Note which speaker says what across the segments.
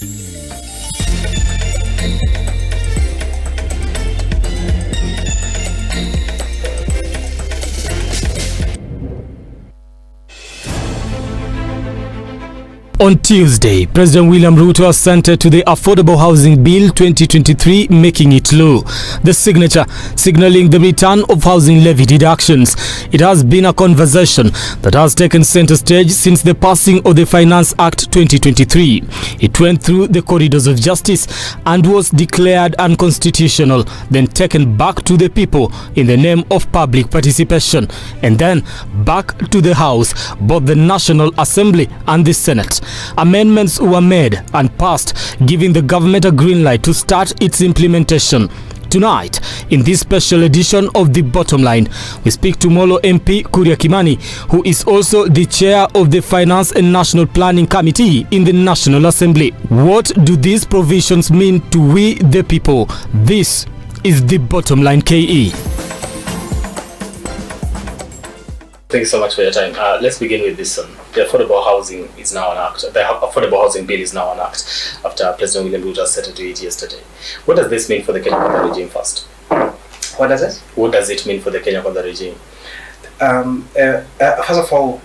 Speaker 1: On Tuesday, President William Ruto assented to the Affordable Housing Bill 2023, making it law. The signature signaling the return of housing levy deductions. It has been a conversation that has taken center stage since the passing of the Finance Act 2023. It went through the corridors of justice and was declared unconstitutional, then taken back to the people in the name of public participation, and then back to the House, both the National Assembly and the Senate. Amendments were made and passed, giving the government a green light to start its implementation. Tonight, in this special edition of The Bottom Line, we speak to Molo MP Kuria Kimani, who is also the chair of the Finance and National Planning Committee in the National Assembly. What do these provisions mean to we the people? This is The Bottom Line KE.
Speaker 2: Thank you so much for your time. Let's begin with this. The Affordable Housing is now an act. The Affordable Housing Bill is now an act after President William Ruto assented to it yesterday. What does this mean for the Kenya Kwanza regime first?
Speaker 3: What does it?
Speaker 2: What does it mean for the Kenya Kwanza regime?
Speaker 3: First of all,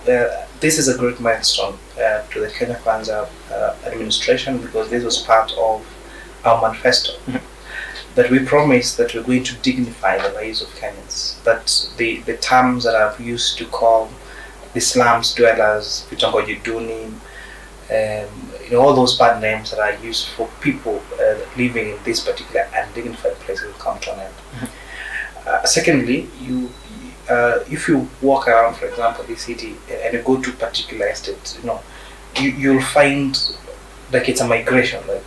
Speaker 3: this is a great milestone to the Kenya Kwanza administration, because this was part of our manifesto. That we promised that we're going to dignify the lives of Kenyans. That the terms that I've used to call the slums dwellers, vitongoji duni, all those bad names that are used for people living in this particular undignified place will come to an end. Secondly, if you walk around, for example, this city and you go to particular estates, you'll find like it's a migration. Like,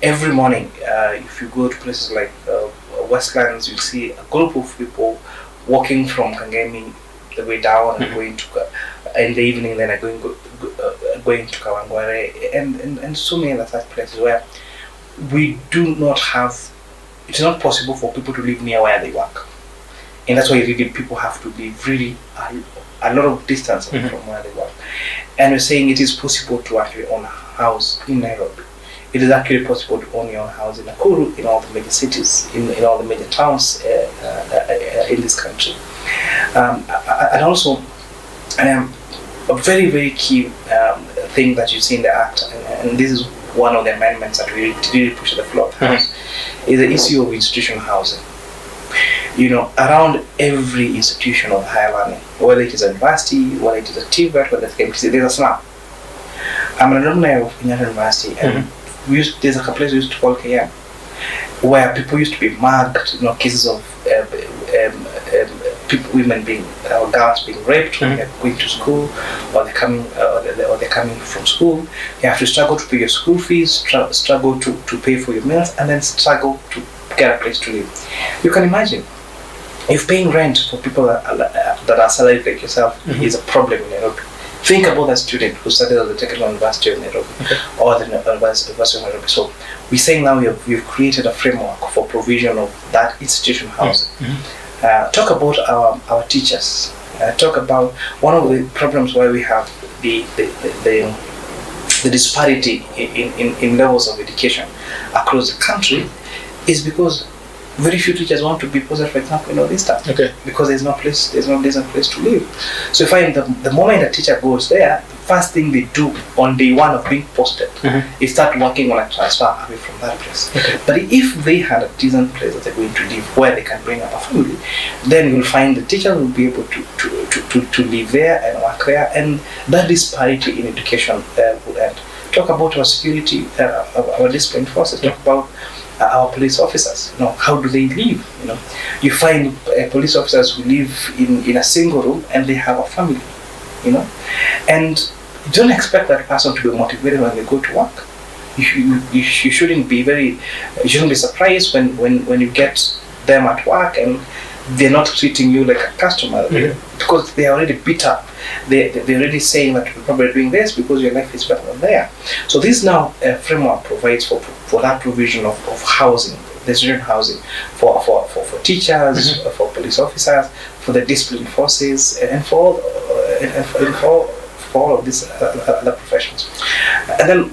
Speaker 3: every morning, if you go to places like Westlands, you see a group of people walking from Kangemi the way down and going to, in the evening, then going to Kawangware and so many other such places where we do not have, it's not possible for people to live near where they work. And that's why really people have to live really a lot of distance from where they work. And we're saying it is possible to actually own a house in Nairobi. It is actually possible to own your own house in Nakuru, in all the major cities, in all the major towns in this country. And also, a very, very key thing that you see in the Act, and this is one of the amendments that we really push at the floor of the House, is the issue of institutional housing. Around every institution of higher learning, whether it is a university, whether it is a TVET, whether it's KMTC, there's a slum. I'm an alumni of Kenyatta University, and there's a place we used to call KM, where people used to be mugged, cases of women being, or girls being raped when they're going to school, or they're coming from school. You have to struggle to pay your school fees, struggle to pay for your meals, and then struggle to get a place to live. You can imagine, if paying rent for people that are salaried like yourself is a problem in Nairobi. Think about that student who studied at the Technical University of Nairobi or the University of Nairobi. So we're saying now we've created a framework for provision of that institutional housing. Talk about our teachers. Talk about one of the problems why we have the disparity in levels of education across the country is because very few teachers want to be posted, for example, this stuff. Because there's no place to live. So you find the moment a teacher goes there, the first thing they do on day one of being posted is start working on a transfer away from that place. But if they had a decent place that they're going to live, where they can bring up a family, then you'll find the teacher will be able to live there and work there, and that disparity in education will end. Talk about our security, our discipline forces. Talk about our police officers. How do they live? You find police officers who live in a single room and they have a family. And you don't expect that person to be motivated when they go to work. You shouldn't be surprised when you get them at work and they're not treating you like a customer, because they're already beat up. They're already saying that you're probably doing this because your life is better than there. So this now framework provides for that provision of housing, the student housing for teachers, for police officers, for the discipline forces, and for all of these other professions. And then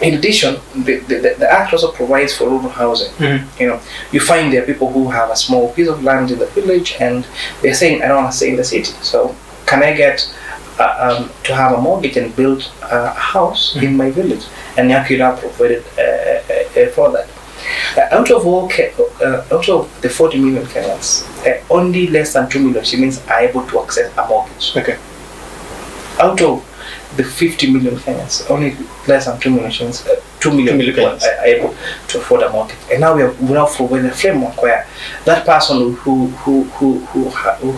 Speaker 3: In addition, the Act also provides for rural housing. You find there are people who have a small piece of land in the village and they're saying, I don't want to stay in the city. So can I get to have a mortgage and build a house in my village? And Kuria provided for that. Out of the 40 million Kenyans, only less than 2 million Shillings are able to access a mortgage.
Speaker 2: Okay.
Speaker 3: Out of the 50 million Kenyans, only less than 2 million Shillings, 2 million people are able to afford a mortgage. And now we now providing a framework where that person who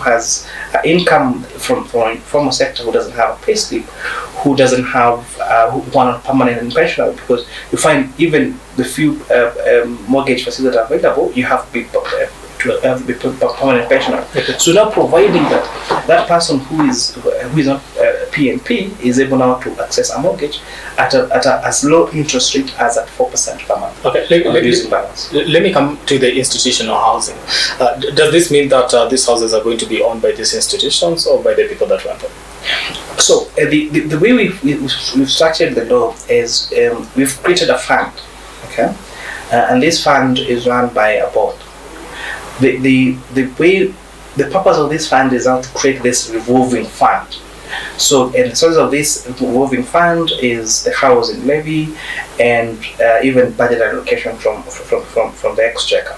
Speaker 3: has income from a sector, who doesn't have a payslip, who doesn't have one on permanent pension, because you find even the few mortgage facilities that are available, you have to be permanent pensioner.
Speaker 2: Okay.
Speaker 3: So now providing that person who is not PNP is able now to access a mortgage at as low interest rate as at 4% per month.
Speaker 2: Okay, let me come to the institutional housing. Does this mean that these houses are going to be owned by these institutions or by the people that run them?
Speaker 3: So the way we've structured the law is we've created a fund, okay, and this fund is run by a board. The purpose of this fund is now to create this revolving fund. So in source of this revolving fund is the housing levy and even budget allocation from the exchequer.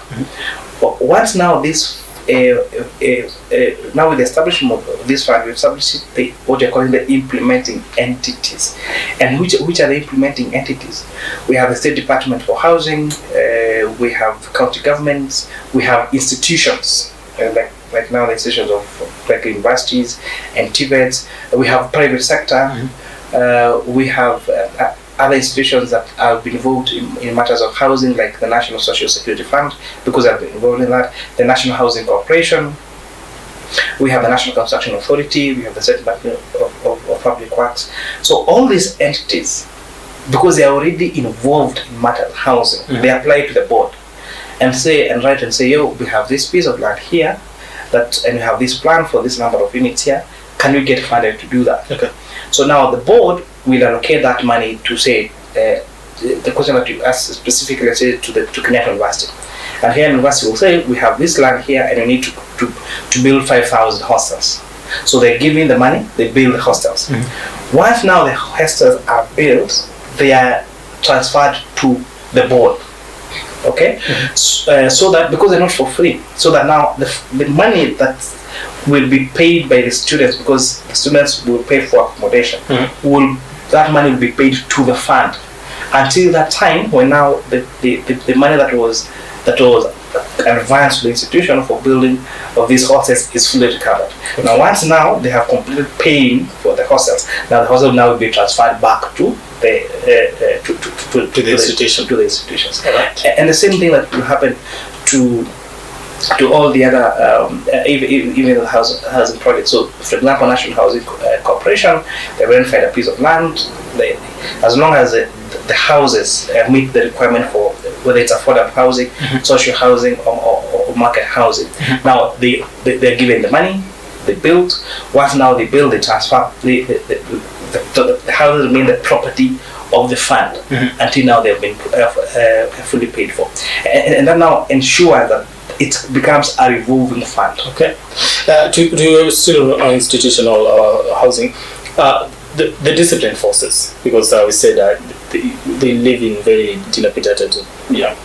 Speaker 3: But once now this now with the establishment of this fund, we've established what you're calling the implementing entities. And which are the implementing entities? We have the State Department for Housing, we have county governments, we have institutions, like now the institutions of like universities and TVETs. We have private sector, we have other institutions that have been involved in matters of housing, like the National Social Security Fund, because I've been involved in that, the National Housing Corporation, we have the National Construction Authority, we have the State Department of Public Works. So all these entities, because they are already involved in matters of housing, they apply to the board and write and say, yo, we have this piece of land here, and we have this plan for this number of units here, can we get funded to do that?
Speaker 2: Okay.
Speaker 3: So now the board will allocate that money to say, the question that you asked specifically, let's say to Kenyatta University. And here University will say, we have this land here and we need to build 5,000 hostels. So they're giving the money, they build the hostels. Once now the hostels are built, they are transferred to the board. Okay? So that, because they're not for free, so that now the money that will be paid by the students, because the students will pay for accommodation, that money will be paid to the fund until that time when now the money that was advanced to the institution for building of these hostels is fully recovered. Now once now they have completed paying for the hostels, now the hostel now will be transferred back to the institutions. Right. And the same thing that will happen to all the other even the housing projects. So for example, National Housing Corporation, they identified a piece of land. As long as the houses meet the requirement for whether it's affordable housing, social housing, or market housing. Now they're given the money, they build. Once now they build, they transfer. The houses remain the property of the fund until now they've been fully paid for, and that now ensures that it becomes a revolving fund.
Speaker 2: Okay. To still on institutional housing, the discipline forces, because we said that they live in very dilapidated,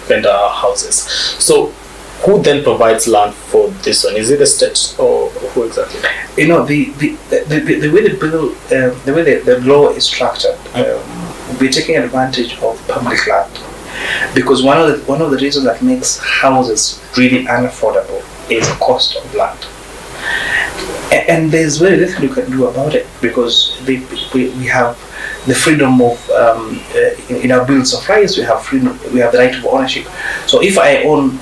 Speaker 2: vendor houses. So who then provides land for this one? Is it the state or who exactly?
Speaker 3: The way the bill, the way the law is structured, we're taking advantage of public land, because one of the reasons that makes houses really unaffordable is the cost of land. And there's very little you can do about it, because we have the freedom of in our bills of rights. We have freedom. We have the right of ownership. So if I own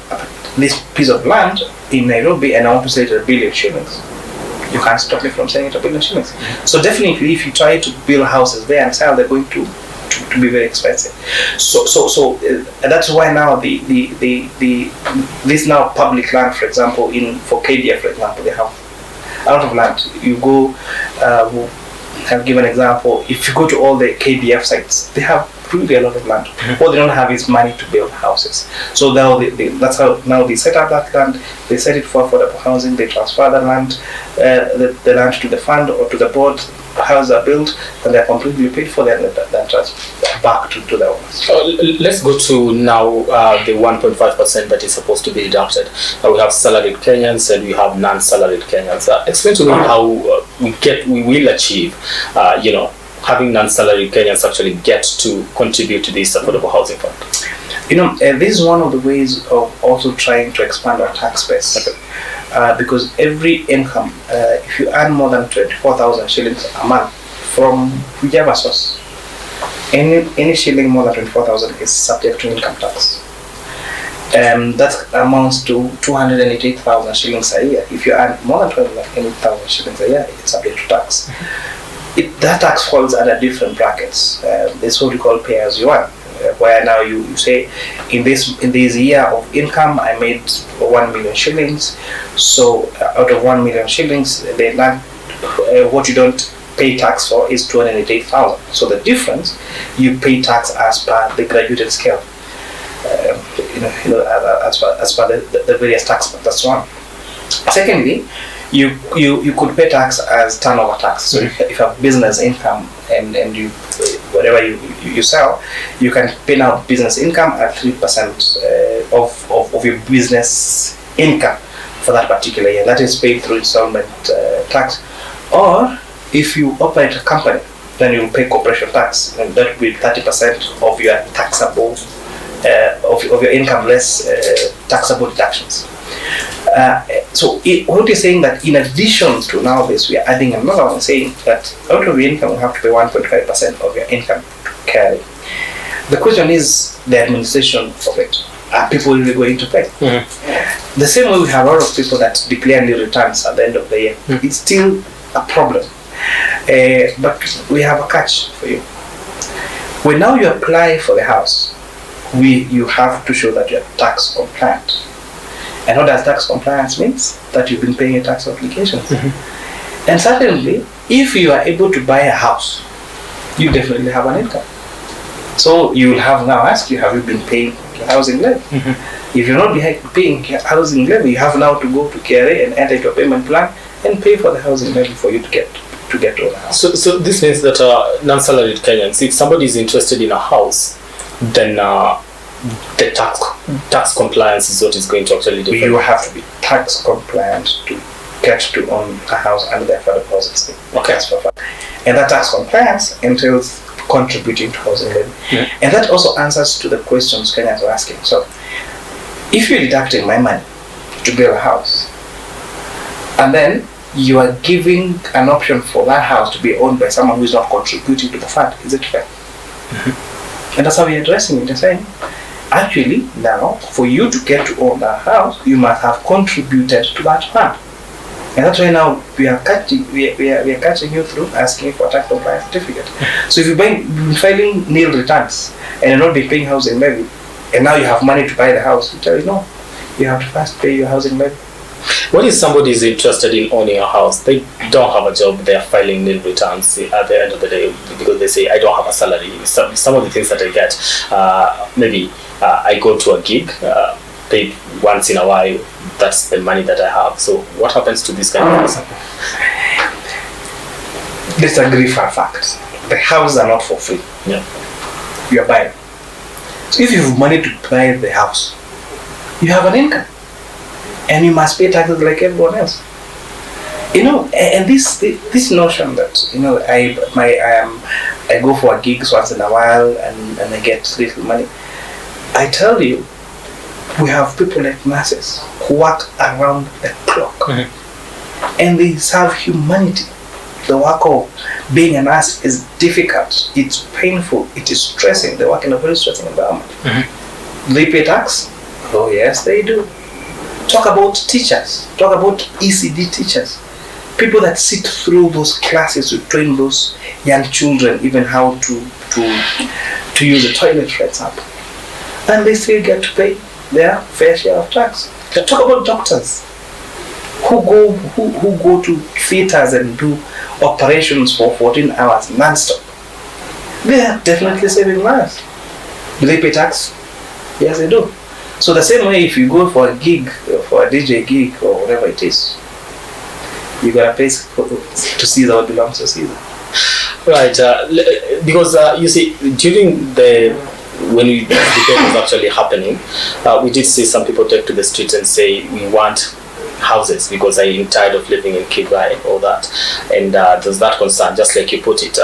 Speaker 3: this piece of land in Nairobi and I want to sell it at 1 billion shillings, you can't stop me from selling it at 1 billion shillings. So definitely, if you try to build houses there and sell, they're going to be very expensive. So that's why now this now public land, for example, for KDF, for example, they have a lot of land. You go I'll give an example. If you go to all the KDF sites, they have really a lot of land. What they don't have is money to build houses. So now that's how now they set up that land. They set it for affordable housing. They transfer the land, the land to the fund or to the board. Houses are built, and they're completely paid for. Then transfer back to the owners.
Speaker 2: Let's go to now the 1.5% that is supposed to be deducted. We have salaried Kenyans and we have non-salaried Kenyans. Explain to me how we will achieve, having non-salaried Kenyans actually get to contribute to this affordable housing fund.
Speaker 3: This is one of the ways of also trying to expand our tax base. Okay. Because every income, if you earn more than 24,000 shillings a month from whichever source, any shilling more than 24,000 is subject to income tax. That amounts to 288,000 shillings a year. If you earn more than 288,000 shillings a year, it's subject to tax. That tax falls under different brackets. This is what we call pay as you earn. Where now you say in this year of income I made 1 million shillings, so out of 1 million shillings what you don't pay tax for is 288,000. So the difference you pay tax as per the graduated scale, as per the various tax. That's one. Secondly, you could pay tax as turnover tax. So if you have business income and you whatever you sell, you can pay now business income at 3% of your business income for that particular year. That is paid through installment tax. Or if you operate a company, then you will pay corporation tax, and that will be 30% of your taxable of your income less taxable deductions. So what is saying that in addition to now this, we are adding another one saying that out of your income you have to pay 1.5% of your income to carry. The question is the administration of it. Are people really going to pay? Mm-hmm. The same way we have a lot of people that declare nil returns at the end of the year. Mm-hmm. It's still a problem. But we have a catch for you. When now you apply for the house, you have to show that you're tax compliant. And what does tax compliance means? That you've been paying your tax obligations. Mm-hmm. And certainly, if you are able to buy a house, you definitely have an income. So you will have now asked you, have you been paying your housing levy? Mm-hmm. If you're not paying housing levy, you have now to go to KRA and enter your payment plan and pay for the housing levy for you to get to the house.
Speaker 2: So this means that non-salaried Kenyans, if somebody is interested in a house, then the tax compliance is what is going to actually do.
Speaker 3: You have to be tax compliant to get to own a house under the affordable housing scheme.
Speaker 2: Okay.
Speaker 3: And that tax compliance entails contributing to housing levy. Mm-hmm. And that also answers to the questions Kenyans are asking. So, if you're deducting my money to build a house, and then you are giving an option for that house to be owned by someone who is not contributing to the fund, is it fair? Mm-hmm. And that's how we're addressing it and saying, actually, now, for you to get to own that house, you must have contributed to that fund. And that's why now we are catching you through asking for a tax compliance certificate. So if you've been filing nil returns and you're not be paying housing levy, and now you have money to buy the house, we tell you no, you have to first pay your housing levy.
Speaker 2: What if somebody is interested in owning a house? They don't have a job, they are filing nil returns at the end of the day because they say, I don't have a salary. Some of the things that I get, maybe I go to a gig, paid once in a while, that's the money that I have. So what happens to this kind of person?
Speaker 3: Disagree for a fact. The houses are not for free.
Speaker 2: Yeah.
Speaker 3: You are buying. So if you have money to buy the house, you have an income. And you must pay taxes like everyone else. And this notion that I go for a gig once in a while and I get little money. I tell you, we have people like nurses who work around the clock, mm-hmm. and they serve humanity. The work of being a nurse is difficult, it's painful, it is stressing. They work in a very stressing environment. Mm-hmm. They pay tax? Oh yes, they do. Talk about teachers, talk about ECD teachers, people that sit through those classes to train those young children even how to use the toilet, for example. And they still get to pay their fair share of tax. Talk about doctors who go to theaters and do operations for 14 hours non-stop, they are definitely saving lives. Do they pay tax? Yes, they do. So the same way, if you go for a gig, for a DJ gig or whatever it is, you gotta pay to Caesar what belongs to Caesar.
Speaker 2: Right, because you see, during when the debate was actually happening, we did see some people take to the streets and say we want houses because I'm tired of living in Kibra and all that. And there's that concern, just like you put it,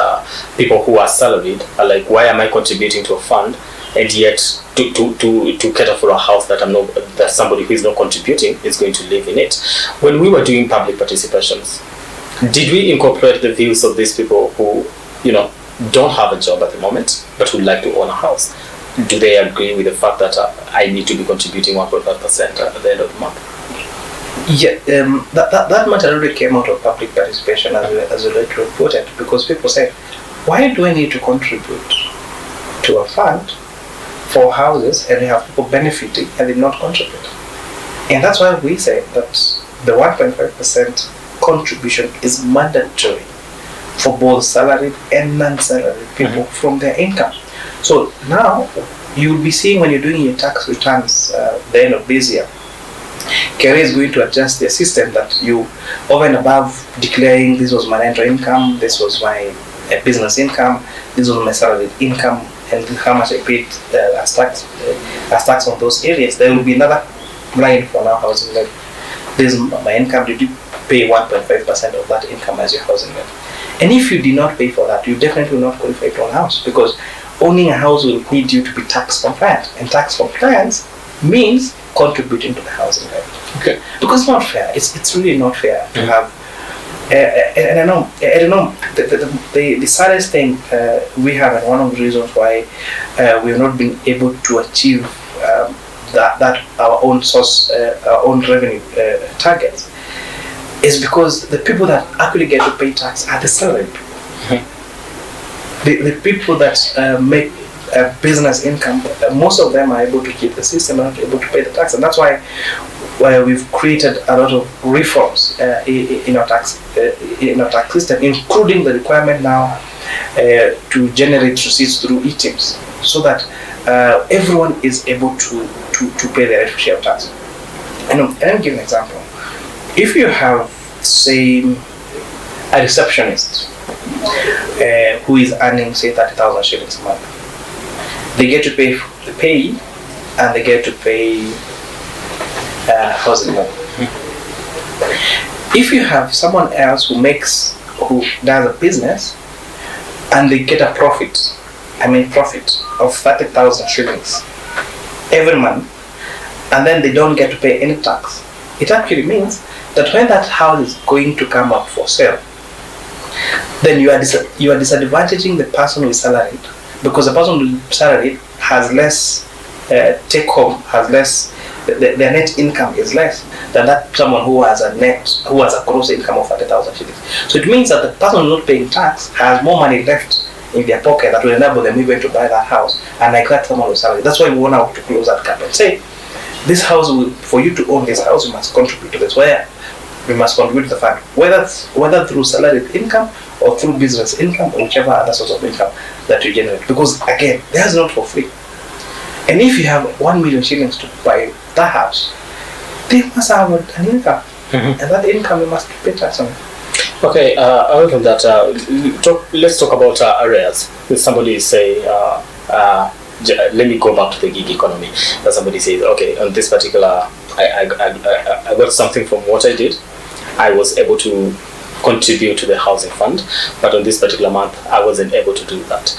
Speaker 2: people who are salaried are like, why am I contributing to a fund and yet to cater for a house that somebody who is not contributing is going to live in it? When we were doing public participations, did we incorporate the views of these people who, don't have a job at the moment but would like to own a house? Do they agree with the fact that I need to be contributing 1.5% at the end of the month?
Speaker 3: Yeah, that matter already came out of public participation as you like reported, because people said, why do I need to contribute to a fund for houses and we have people benefiting and they not contribute? And that's why we say that the 1.5% contribution is mandatory for both salaried and non-salaried people from their income. So now you'll be seeing when you're doing your tax returns the end of this year, Kuria is going to adjust the system that you, over and above declaring this was my rental income, this was my business income, this was my salaried income, and how much I paid as tax on those areas, there will be another line for now housing levy. This is my income. Did you pay 1.5% of that income as your housing levy? And if you did not pay for that, you definitely will not qualify to own a house, because owning a house will need you to be tax compliant, and tax compliance means contributing to the housing levy.
Speaker 2: Okay.
Speaker 3: Because it's not fair. It's really not fair to have. And I don't know. The saddest thing we have, and one of the reasons why we have not been able to achieve that our own source, our own revenue targets, is because the people that actually get to pay tax are the salaried people. The people that make business income, most of them are able to keep the system and not able to pay the tax, and that's why we've created a lot of reforms in our tax system, including the requirement now to generate receipts through e-teams, so that everyone is able to pay their rightful share of tax. And I'll give an example. If you have, say, a receptionist who is earning, say, 30,000 shillings a month, they get to pay the pay and they get to pay housing loan. If you have someone else who does a business and they get a profit of 30,000 shillings every month, and then they don't get to pay any tax, it actually means that when that house is going to come up for sale, then you are disadvantaging the person who is salaried, because the person who is salaried has less take home, has less, their net income is less than that someone who has a gross income of 30,000 shillings. So it means that the person who is not paying tax has more money left in their pocket that will enable them even to buy that house, and like that someone with salary. That's why we want to close that gap and say, this house for you to own this house, you must contribute to this. Where we must contribute to the fund, whether through salaried income or through business income or whichever other source of income that you generate. Because again, that's not for free. And if you have 1 million shillings to buy that house, they must have an income, and that income you must pay tax on.
Speaker 2: Okay, other than that, let's talk about arrears. If somebody say, let me go back to the gig economy. That somebody says, okay, on this particular, I got something from what I did. I was able to contribute to the housing fund, but on this particular month, I wasn't able to do that.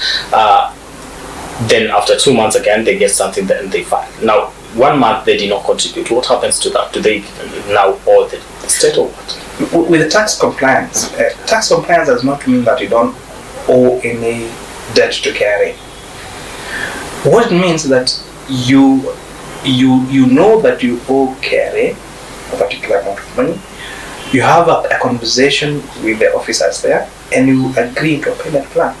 Speaker 2: Then after 2 months again, they get something and they file. Now, 1 month they did not contribute. What happens to that? Do they now owe the state or what?
Speaker 3: With the tax compliance does not mean that you don't owe any debt to Kuria. What it means is that you know that you owe Kuria a particular amount of money. You have a conversation with the officers there, and you agree to a payment plan.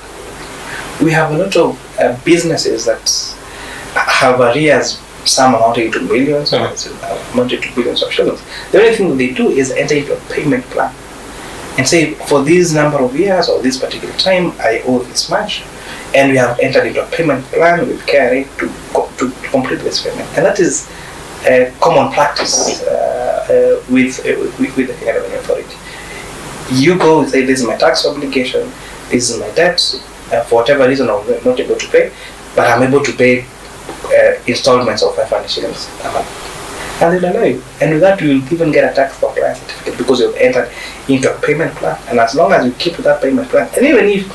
Speaker 3: We have a lot of businesses that have arrears, some amounting to millions, amounting to billions of shillings. The only thing that they do is enter into a payment plan. and say, for this number of years or this particular time, I owe this much, and we have entered into a payment plan with KRA to complete this payment. And that is a common practice with the Kenya Revenue Authority. You go and say, this is my tax obligation, this is my debt, for whatever reason I'm not able to pay, but I'm able to pay installments of 500 shillings a month. And they'll allow you. And with that, you will even get a tax compliance certificate because you've entered into a payment plan. And as long as you keep that payment plan, and even if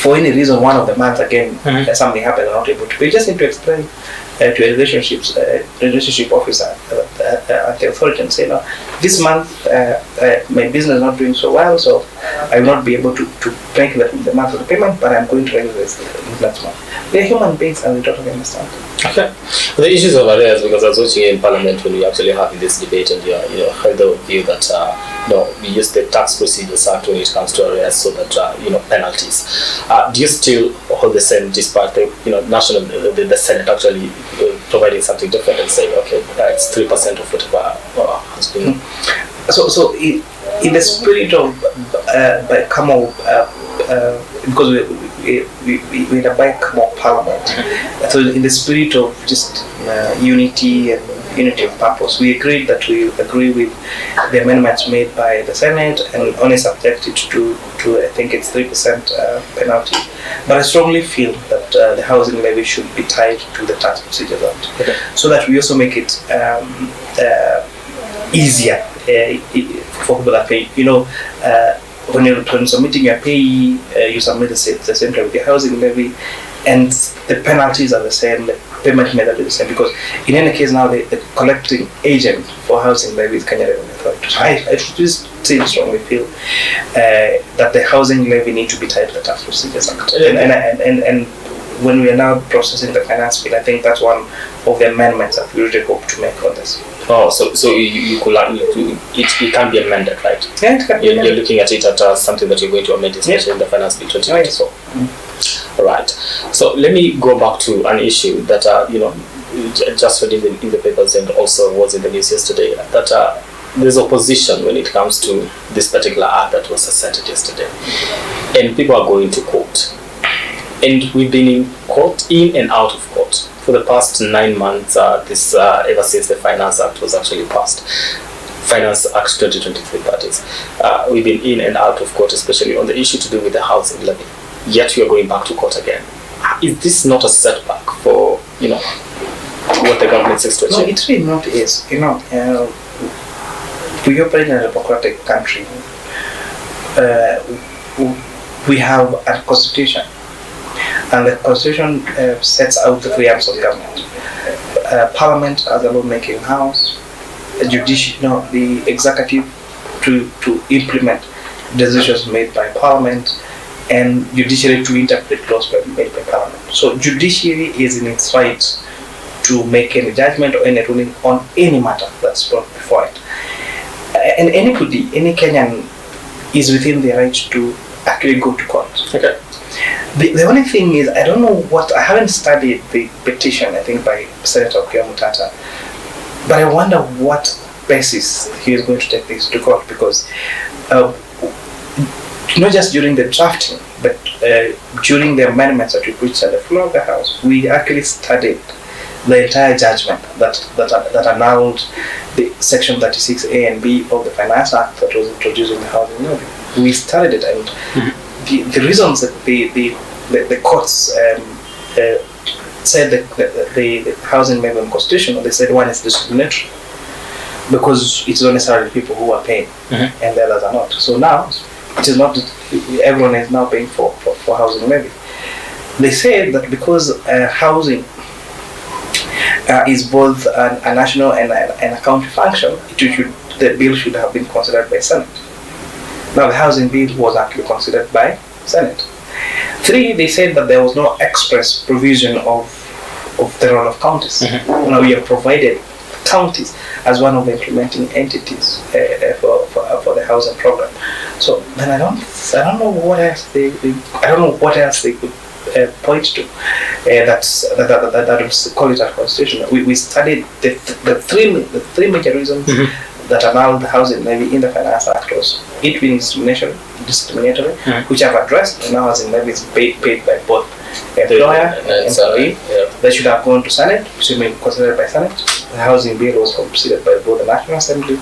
Speaker 3: for any reason one of the months again something happens and not able to pay, you just need to explain to a relationship officer at the authority and say, no, this month my business is not doing so well, so I will not be able to make the month of the payment, but I'm going to raise this next month. They're human beings and they totally understand.
Speaker 2: Okay. The issues of arrears, because I was watching in Parliament when we actually having this debate, and you heard the view that we use the Tax Procedures Act when it comes to arrears, so that penalties. Do you still hold the same, despite the national the Senate actually providing something different and saying, okay, it's 3% of whatever has been.
Speaker 3: So in the spirit of because we had a bicameral parliament, so in the spirit of just unity and unity of purpose, we agreed that we agree with the amendments made by the Senate and only subjected to I think it's 3% penalty. But I strongly feel that the housing levy should be tied to the Tax Procedures Act, so that we also make it easier for people that pay. When you're submitting your payee, you submit the same time with your housing levy, and the penalties are the same, the payment method is the same, because in any case now the collecting agent for housing levy is Kenya Revenue Authority. So I just strongly feel that the housing levy need to be tied to the Tax Procedures Act. And when we are now processing the finance bill, I think that's one of the amendments that we really hope to make on this.
Speaker 2: Oh, so you could it can be amended, right?
Speaker 3: Yeah, it can be amended.
Speaker 2: You're looking at it as something that you're going to amend, especially in the finance bill 2024. All right. So let me go back to an issue that just read in the papers and also was in the news yesterday, that there's opposition when it comes to this particular act that was assented yesterday, and people are going to court. And we've been in court, in and out of court, for the past 9 months. Ever since the Finance Act was actually passed, Finance Act 2023, that is. We've been in and out of court, especially on the issue to do with the housing levy. Yet we are going back to court again. Is this not a setback for what the government says to achieve?
Speaker 3: No, it really not is. We operate in a democratic country. We have a constitution. And the constitution sets out the three arms of government. Parliament as a lawmaking house, the executive to implement decisions made by Parliament, and judiciary to interpret laws made by Parliament. So judiciary is in its right to make any judgment or any ruling on any matter that's brought before it. And anybody, any Kenyan, is within their right to actually go to court.
Speaker 2: Okay.
Speaker 3: The only thing is, I don't know I haven't studied the petition, I think, by Senator Kuria Kimani, but I wonder what basis he is going to take this to court, because not just during the drafting, but during the amendments that we put at the floor of the House, we actually studied the entire judgment that annulled the Section 36A and B of the Finance Act that was introduced in the housing levy. We studied it, and the reasons that the courts said that the housing levy is constitutional, they said one is discriminatory because it's not necessarily people who are paying and the others are not. So now it is not everyone is now paying for housing levy. They said that because housing is both a national and a county function, the bill should have been considered by Senate. Now the housing bill was actually considered by Senate. 3, they said that there was no express provision of the role of counties. Now we have provided counties as one of the implementing entities for the housing program. So then I don't know what else they could point to that was call it a constitution. We studied the three major reasons that annulled the housing levy in the Finance Act was it being discriminatory, which I've addressed, and now housing levy is paid by both employer and employee. They should have gone to Senate, should be considered by Senate. The housing bill was considered by both the National Assembly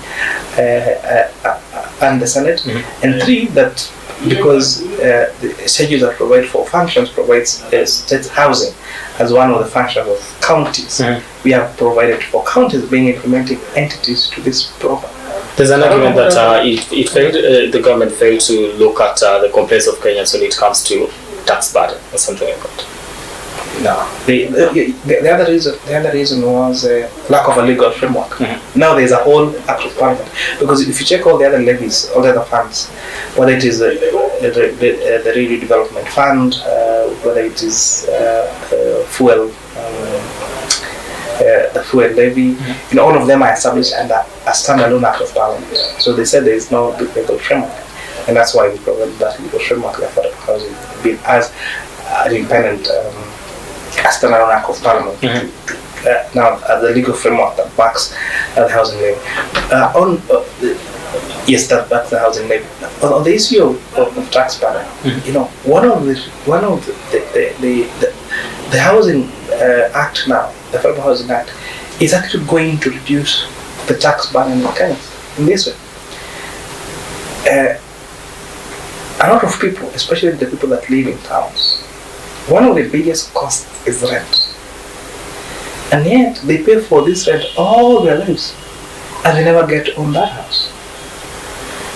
Speaker 3: and the Senate. And 3, that because the schedules that provide for functions provides state housing as one of the functions of counties. We have provided for counties being implementing entities to this program.
Speaker 2: There's an argument that it failed, the government failed to look at the complaints of Kenyans when it comes to tax burden or something like that.
Speaker 3: No, the other reason was lack of a legal framework. Now there's a whole act of parliament, because if you check all the other levies, all the other funds, whether it is the Rural Development Fund, whether it is fuel, the fuel levy, all of them are established under a standalone act of parliament. So they said there is no legal framework, and that's why we provided that legal framework for the housing bill as an independent standalone act of parliament. Now, the legal framework that backs the housing levy. Yes, that backs the housing levy. On the issue of tax burden, one of the housing act now, the Federal Housing Act, is actually going to reduce the tax burden in Kenya in this way. A lot of people, especially the people that live in towns, one of the biggest costs is rent. And yet they pay for this rent all their lives and they never get to own that house.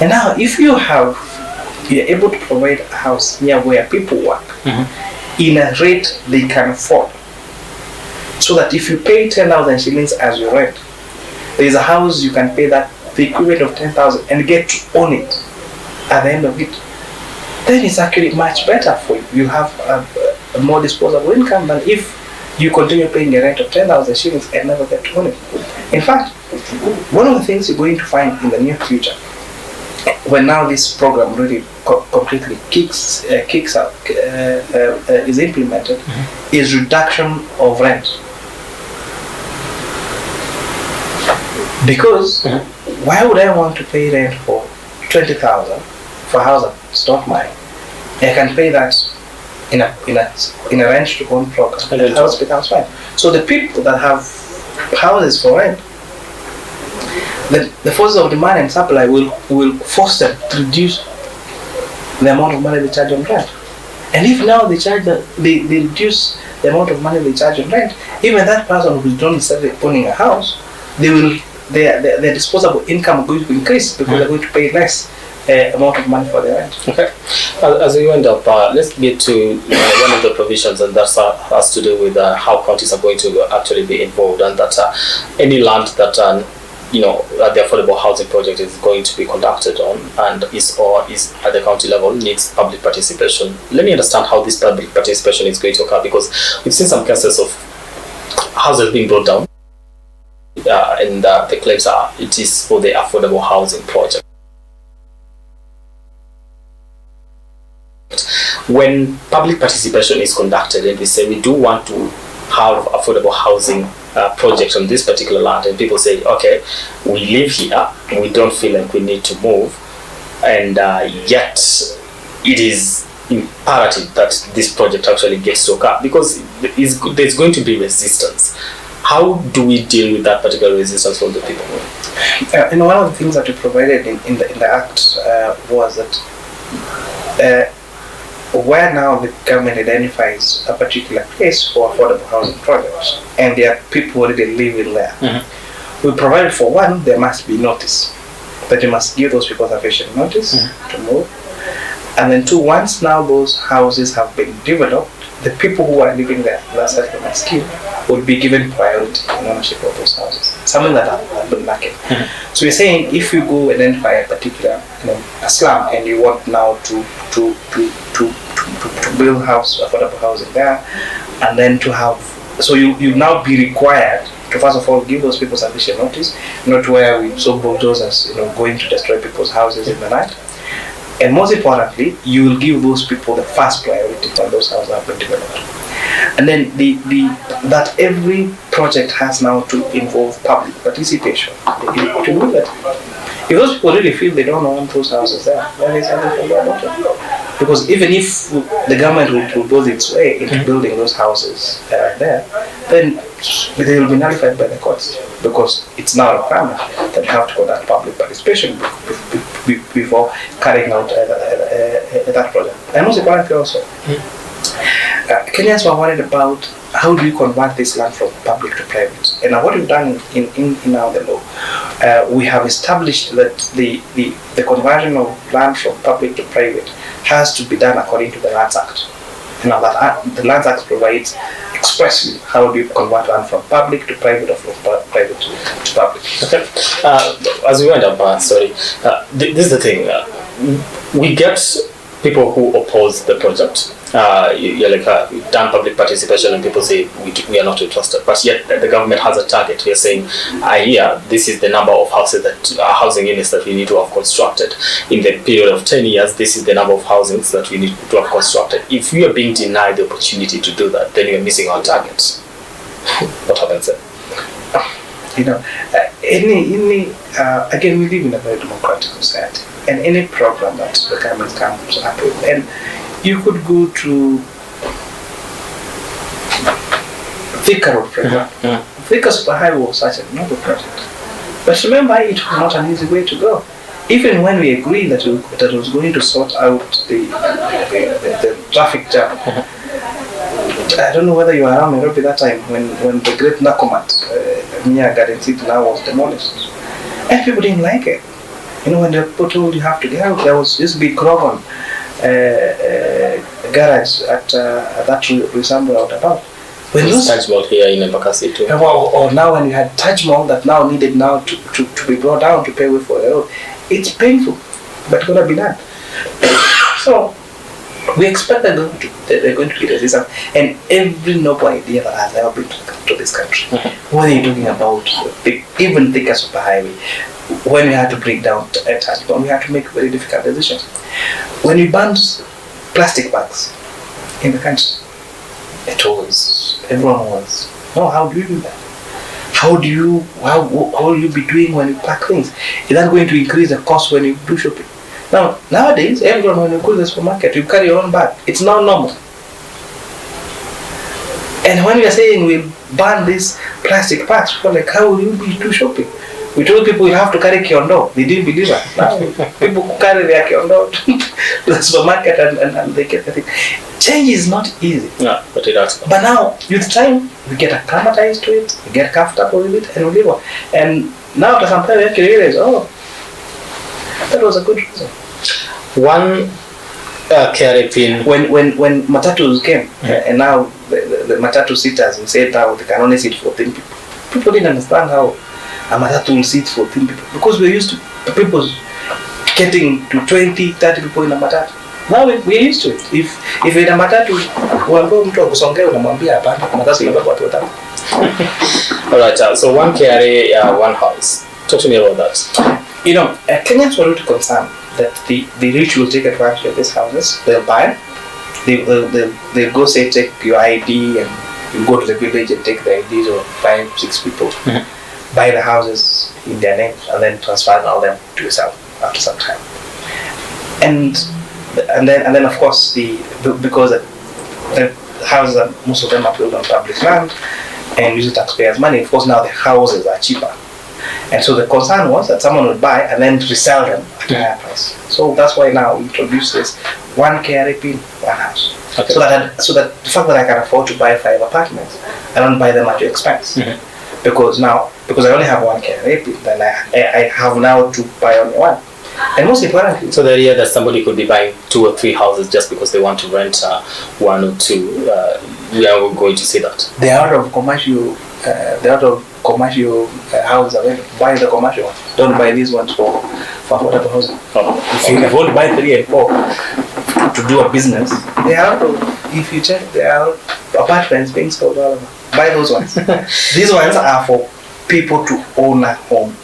Speaker 3: And now if you're able to provide a house near where people work in a rate they can afford, so that if you pay 10,000 shillings as your rent, there's a house you can pay that the equivalent of 10,000 and get to own it at the end of it, then it's actually much better for you. You have a more disposable income than if you continue paying a rent of 10,000 shillings and never get to own it. In fact, one of the things you're going to find in the near future, when now this program really completely kicks out, is implemented, is reduction of rent. Because why would I want to pay rent for 20,000 for a house that's not mine? I can pay that in a rent to own program, and the house becomes mine. So the people that have houses for rent, the forces of demand and supply will force them to reduce the amount of money they charge on rent. And if now they reduce the amount of money they charge on rent, even that person who's not necessarily owning a house, their disposable income is going to increase because they're going to pay less amount of money for their rent.
Speaker 2: Okay. As we end up, let's get to one of the provisions, and that has to do with how counties are going to actually be involved, and that any land that the affordable housing project is going to be conducted on and is at the county level needs public participation. Let me understand how this public participation is going to occur, because we've seen some cases of houses being brought down, and the claims are it is for the affordable housing project. When public participation is conducted and we say we do want to have affordable housing project on this particular land, and people say, okay, we live here, we don't feel like we need to move, and yet it is imperative that this project actually gets to occur, because there's going to be resistance. How do we deal with that particular resistance from the people?
Speaker 3: One of the things that we provided in the Act was that where now the government identifies a particular place for affordable housing projects and there are people already living there, we provided for one, there must be notice, that you must give those people sufficient notice to move. And then 2, once now those houses have been developed, the people who are living there, that settlement scheme, will be given priority in ownership of those houses. Something that has been lacking. So we're saying if you go identify a particular a slum and you want now to build affordable housing there, and then to have, so you now be required to first of all give those people sufficient notice, not where we saw bulldozers going to destroy people's houses in the night. And most importantly, you will give those people the first priority when those houses have been developed. And then that every project has now to involve public participation. To do that, if those people really feel they don't want those houses there, then there's something about it. Because even if the government will go its way into building those houses there, then they will be nullified by the courts, because it's now a requirement that you have to conduct public participation before carrying out that project. And most importantly also, Kenyans were worried about how do you convert this land from public to private. And now what we've done in now the law, we have established that the conversion of land from public to private has to be done according to the Lands Act. Now that the Lands Act provides expressly how do you convert land from public to private or from private to public.
Speaker 2: Okay. As we wind up, this is the thing. We get people who oppose the project. You're like, we've done public participation and people say we are not interested. But yet the government has a target. We are saying, this is the number of houses housing units that we need to have constructed. In the period of 10 years, this is the number of housings that we need to have constructed. If we are being denied the opportunity to do that, then we are missing our targets. What happens then?
Speaker 3: Again, we live in a very democratic society, and any program that the government comes up with, and you could go to Thika Road, for example. Thika Superhighway was such a noble project, but remember, it was not an easy way to go. Even when we agreed that it was going to sort out the traffic jam. I don't know whether you were around Nairobi that time when the great Nakumat near Garden City now was demolished, and people didn't like it. When the people told you have to get out, there was this big Krogon garage at that resemble out about. When those
Speaker 2: Taj Mahal here in Embakasi too.
Speaker 3: Or now when you had Taj Mahal that now needed to be brought down to pay way for the road, it's painful, but it's gonna be done. So we expect that they're going to be resistant, and every noble idea that has ever been to this country. What are you talking about? Even Thika Superhighway, when we had to break down Taj Mahal, we had to make very difficult decisions. When we banned plastic bags in the country, everyone was, no, how do you do that? How will you be doing when you pack things? Is that going to increase the cost when you do shopping? Now, nowadays, everyone, when you go to the supermarket, you carry your own bag. It's not normal. And when we are saying we ban these plastic bags, people are like, how will you do shopping? We told people you have to carry kiondo. They didn't believe us. Now, people carry their kiondo to the supermarket and they get the thing. Change is not easy.
Speaker 2: Yeah, but it does.
Speaker 3: But now, with time, we get acclimatized to it, we get comfortable with it, and we live on. And now, after some time, we actually realize, that was a good reason.
Speaker 2: One carry
Speaker 3: when matatus came, and now the matatu sitters, we said now they can only sit 14 people. People didn't understand how a matatu will sit 14 people, because we're used to people getting to 20, 30 people in a matatu. Now we're used to it. If in a matatu, uambiwa mtu akusongea unamwambia hapana, matatu inabeba watu watatu.
Speaker 2: Alright, so one carry, one house. Talk to me about that.
Speaker 3: Kenyans were really concerned that the rich will take advantage of these houses. They'll buy, they'll go say take your ID, and you go to the village and take the IDs of 5, 6 people, buy the houses in their names, and then transfer all them to yourself after some time. And then of course because the houses most of them are built on public land and using taxpayers' money. Of course now the houses are cheaper. And so the concern was that someone would buy and then resell them at a higher price. So that's why now we introduce this one KRAP, one house. Okay. So that the fact that I can afford to buy 5 apartments, I don't buy them at your expense. Because I only have one KRAP, then I have now to buy only one. And most importantly,
Speaker 2: so the idea that somebody could be buying 2 or 3 houses just because they want to rent 1 or 2, we are going to see that
Speaker 3: they are out of commercial. Houses available. Buy the commercial ones. Don't buy these ones for affordable housing. If you want to buy 3 and 4 to do a business, they are out of. If you check, they are apartments being sold all over. Buy those ones. These ones are for people to own a home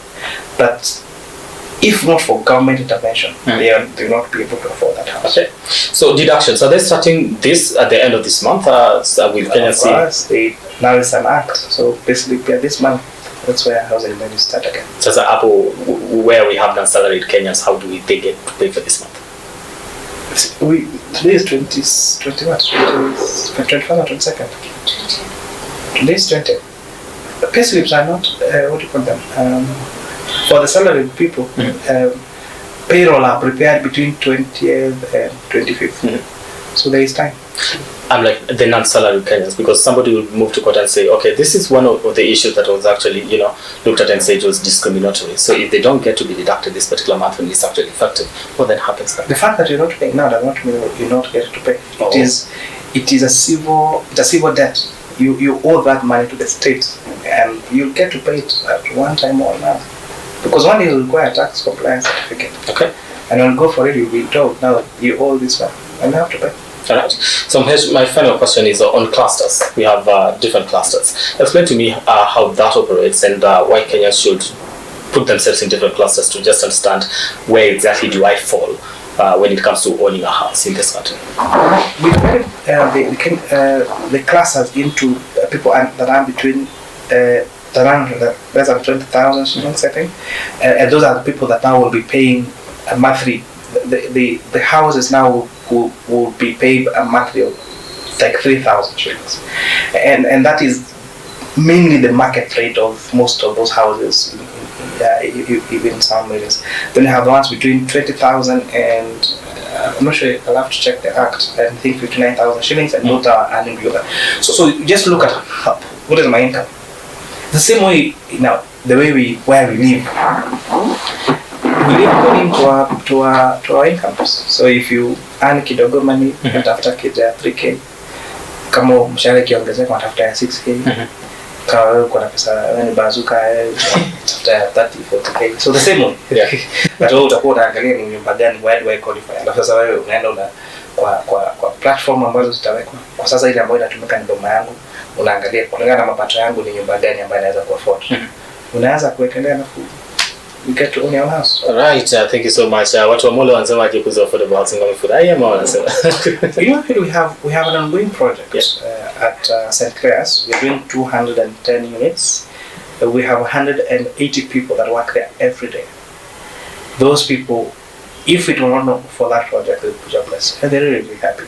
Speaker 3: that If not for government intervention, they will not be able to afford that house.
Speaker 2: Okay. So deductions, are they starting this at the end of this month? Will Kenya see?
Speaker 3: Now it's an act. So basically, this month, that's where housing levy start again.
Speaker 2: So as an Apple, where we have non-salaried Kenyans, how do they get to pay for this month?
Speaker 3: Today is 21st or 22nd? Today is 20. Pay slips are not, what do you call them? For the salaried people, payroll are prepared between 20th and 25th. So there is time.
Speaker 2: I'm like the non-salaried Kenyans, because somebody will move to court and say, okay, this is one of the issues that was actually, looked at and said it was discriminatory. So if they don't get to be deducted this particular month when it's actually effective, what then happens then?
Speaker 3: The fact that you're not paying now does not mean you're not getting to pay. It is a civil debt. You owe that money to the state, and you get to pay it at one time or another. Because one is require a tax compliance certificate.
Speaker 2: Okay.
Speaker 3: And when you go for it, you'll be told, now you owe this one, and you have to pay.
Speaker 2: All right. So here's my final question is on clusters. We have different clusters. Explain to me how that operates and why Kenyans should put themselves in different clusters to just understand where exactly do I fall when it comes to owning a house in this country.
Speaker 3: We divide the clusters into people that are between less than 20,000 shillings, I think, and those are the people that now will be paying a monthly. The houses now will be paid a monthly of like 3,000 shillings, and that is mainly the market rate of most of those houses, even some areas. Then you have the ones between 20,000 and I'm not sure, I'll have to check the act. I think 59,000 shillings, and both are earning below that. So just look at what is my income. The same way now, the way where we live. We live according to our incomes. So if you earn kidogo money, unatafuta kitu ya 3k. Kama mshahara kiongezeka unatafuta ya 6k. Kama wewe uko na pesa yani bazuka unatafuta ya 30-40k. So the same way. Yeah. But wewe utakuwa unaangalia ni nyumba gani, where do I qualify? Na sasa wewe unaenda kwa platform ambazo zitawekwa. Kwa sasa ile ambayo inatumika ni boma yangu, unaangalia kulingana na mapato yangu ni nyumba gani ambayo naweza kuafford. Unaanza kuwekelea nafuu. You get to own your house.
Speaker 2: All right, thank you so much. Watu wa Molo wanasema ati kuzo affordable housing kama food. I am wanasema. We have an ongoing project at St. Clair's. We're doing 210 units. We have 180 people that work there every day. Those people, if it were not for that project, they'd be jobless. And they're really happy.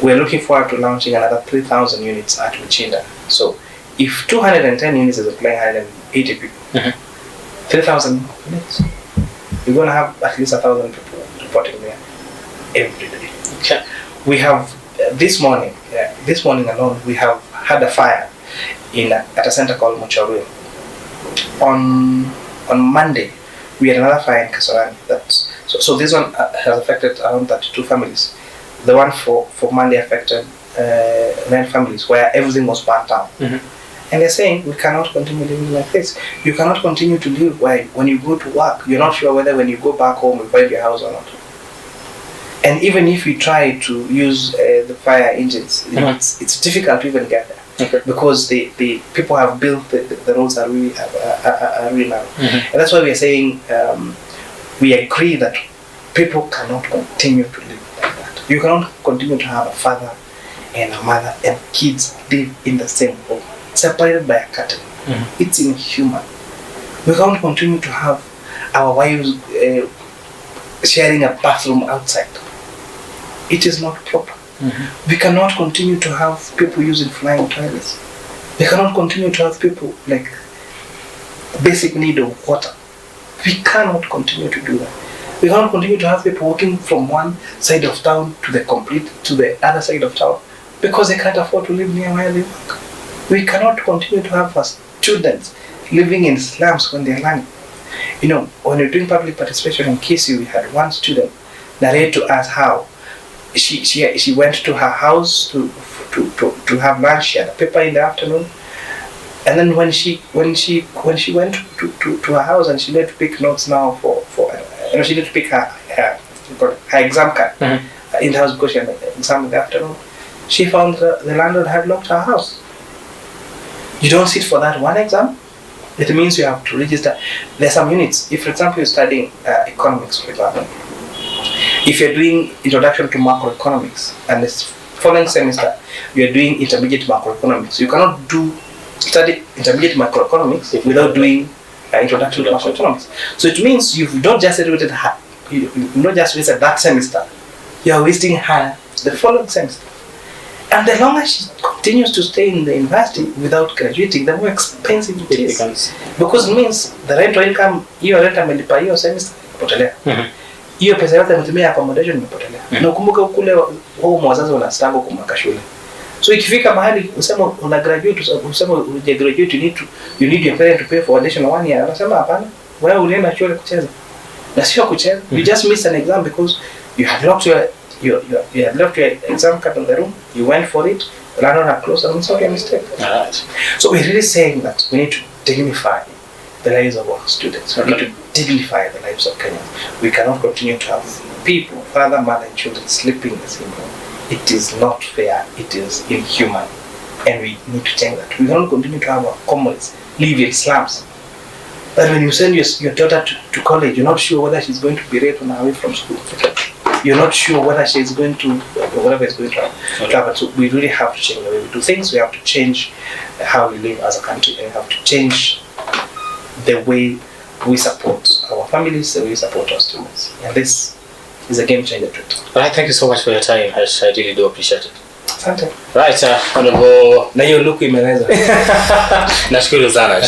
Speaker 2: We're looking forward to launching another 3,000 units at Luchinda. So, if 210 units is applying 180 people, 3,000 units, you're going to have at least 1,000 people reporting there every day. Okay.
Speaker 3: We have this morning alone, we have had a fire at a center called Mucharue. On Monday, we had another fire in Kasarani. So this one has affected around 32 families. The one for Monday affected 9 families where everything was burnt down. And they're saying, we cannot continue living like this. You cannot continue to live when you go to work, you're not sure whether when you go back home, you find your house or not. And even if you try to use the fire engines, it's difficult to even get there. Okay. Because the people have built the roads are really narrow. And that's why we are saying, we agree that people cannot continue to live like that. You cannot continue to have a father and a mother and kids live in the same home, separated by a curtain. It's inhuman. We can't continue to have our wives sharing a bathroom outside. It is not proper. We cannot continue to have people using flying toilets. We cannot continue to have people like basic need of water. We cannot continue to do that. We cannot continue to have people walking from one side of town to the other side of town because they can't afford to live near where they work. We cannot continue to have students living in slums when they're learning. You know, when we're doing public participation in KC, we had one student narrate to us how she went to her house to have lunch. She had a paper in the afternoon, and then when she went to her house and she needed to pick notes now for she needed to pick her exam card in the house because she had an exam in the afternoon. She found the landlord had locked her house. You don't sit for that one exam, It means you have to register. There are some units. If, for example, you're studying economics, for example, if you're doing introduction to macroeconomics and this following semester you're doing intermediate macroeconomics, you cannot study intermediate macroeconomics without doing introduction to macroeconomics. So it means you've not just graduated you've not just wasted that semester, you are wasting her the following semester. And the longer she continues to stay in the university without graduating, the more expensive it is. Because it means the rental income, hiyo rent amelipa hiyo semester imepotelea. Hiyo pesa yote ametumia accommodation imepotelea. Na ukumbuke kule wao wazazi wanastango kumweka shule. So ikifika mahali usema una graduate, usema uje graduate, you need your parent to pay for additional 1 year. Anasema hapana, wewe ulienda shule kucheza. Na sio kucheza. You just missed an exam because you had locked you had left your exam card in the room, you went for it, ran on a close, and it's not a mistake.
Speaker 2: Alright.
Speaker 3: So we're really saying that we need to dignify the lives of our students. We need to dignify the lives of Kenyans. We cannot continue to have people, father, mother, and children sleeping in the same room. It is not fair. It is inhuman. And we need to change that. We cannot continue to have our comrades live in slums. That when you send your daughter to college, you're not sure whether she's going to be raped on her way from school. You're not sure whether she's going to, whatever is going to happen. So we really have to change the way we do things. We have to change how we live as a country, and we have to change the way we support our families, the way we support our students. And this is a game changer to it.
Speaker 2: Alright, thank you so much for your time. I really do appreciate it.
Speaker 3: Asante.
Speaker 2: Right, honorable.
Speaker 3: Na hiyo look imeleza.
Speaker 2: Nashukuru sana.